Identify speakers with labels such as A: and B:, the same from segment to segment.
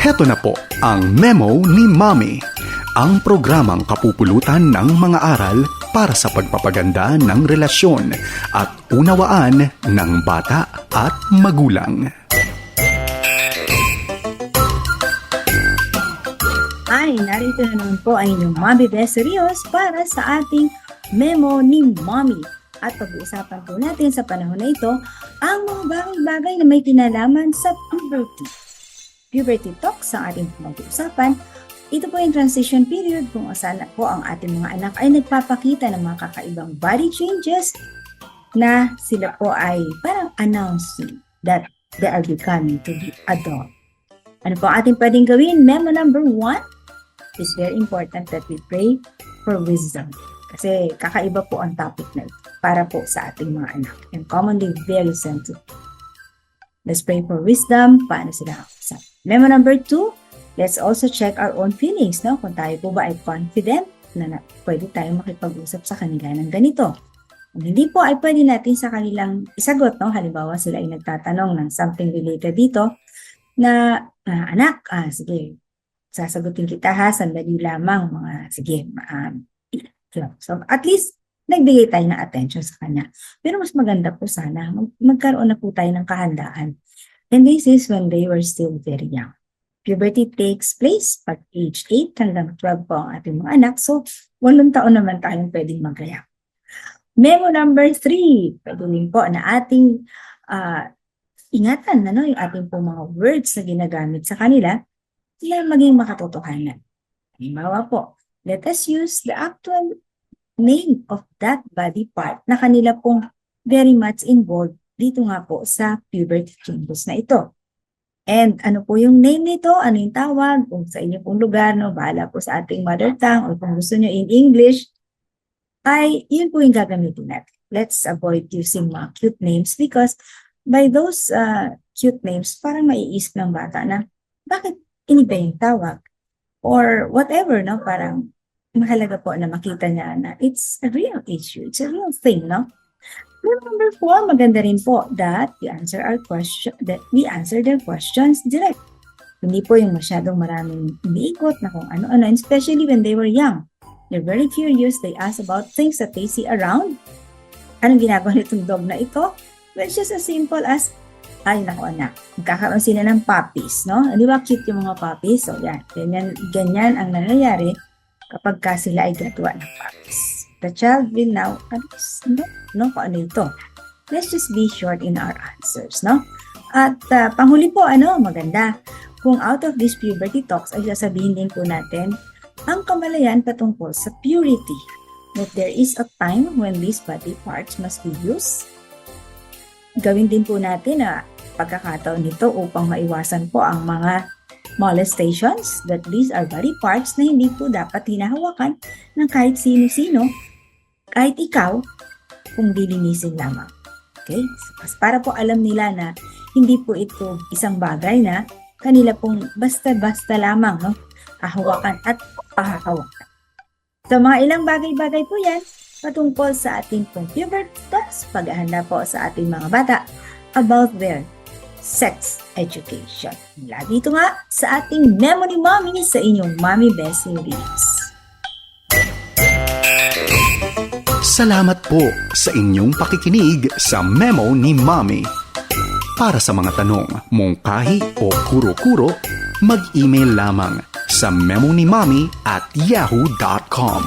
A: Heto na po ang Memo ni Mommy, ang programang kapupulutan ng mga aral para sa pagpapaganda ng relasyon at unawaan ng bata at magulang.
B: Ay, narito na naman po ang inyong Mommy Best Rios para sa ating Memo ni Mommy. At pag-uusapan po natin sa panahon na ito ang mga bagay-bagay na may kinalaman sa puberty. Puberty talks ang ating pag-uusapan. Ito po yung transition period kung saan po ang ating mga anak ay nagpapakita ng mga kakaibang body changes na sila po ay parang announcing that they are becoming to be adult. Ano po ang ating pwedeng gawin? Memo number 1, it's very important that we pray for wisdom. Kasi kakaiba po ang topic na ito para po sa ating mga anak and commonly very sensitive. Let's pray for wisdom. Paano sila usap? Memo number 2, let's also check our own feelings. No? Kung tayo po ba ay confident na pwede tayong makipag-usap sa kanila ng ganito. Kung hindi po ay pwede natin sa kanilang isagot. No? Halimbawa sila ay nagtatanong ng something related dito na anak, sige, sasagutin kita ha, sandali lamang sige, so at least nagbigay tayo ng attention sa kanya. Pero mas maganda po sana, magkaroon na po tayo ng kahandaan. And this is when they were still very young. Puberty takes place pag age 8 hanggang 12 po ang ating mga anak. So, 8 taon naman tayong pwedeng magayak. Memo number 3, pwede rin po na ating ingatan yung ating po mga words na ginagamit sa kanila, sila maging makatotohanan. Halimbawa po, let us use the actual name of that body part na kanila pong very much involved dito nga po sa puberty changes na ito. And ano po yung name nito? Ano yung tawag? Kung sa inyo pong lugar, no, bahala po sa ating mother tongue o kung gusto nyo in English, ay yun po yung gagamitin natin. Let's avoid using mga cute names because by those cute names, parang maiisip ng bata na bakit iniba yung tawag? Or whatever, no? Parang mahalaga po na makita niya na it's a real issue. It's a real thing, no? Number 4, maganda rin po that we answer their questions direct. Hindi po yung masyadong maraming umiikot na kung ano-ano, especially when they were young. They're very curious. They ask about things that they see around. Anong ginagawa nitong dog na ito? Well, it's just as simple as, ay naku anak, magkakaroon sila ng puppies, no? Di ba cute yung mga puppies? So yan, ganyan ang nangyayari kapag sila ay gagawa ng puppies. The child will now, no, paano ito? Let's just be short in our answers, no? At panghuli po, maganda. Kung out of this puberty talks, ay sasabihin din po natin ang kamalayan patungkol sa purity. That there is a time when these body parts must be used. Gawin din po natin pagkakataon nito upang maiwasan po ang mga molestations, that these are body parts na hindi po dapat hinahawakan ng kahit sino-sino, kahit ikaw, kung dilinisin lamang. Okay? So, para po alam nila na hindi po ito isang bagay na kanila pong basta-basta lamang hahawakan at pahahawakan. So mga ilang bagay-bagay po yan patungkol sa ating pong puberty talks, paghahanda po sa ating mga bata about their sex education. Mula dito nga sa ating Memo ni Mommy sa inyong Mommy Best Series.
A: Salamat po sa inyong pakikinig sa Memo ni Mommy. Para sa mga tanong, mungkahi o kuro-kuro, mag-email lamang sa memonimommy@yahoo.com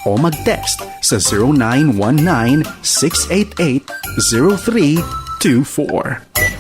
A: o mag-text sa 0919-688-0324.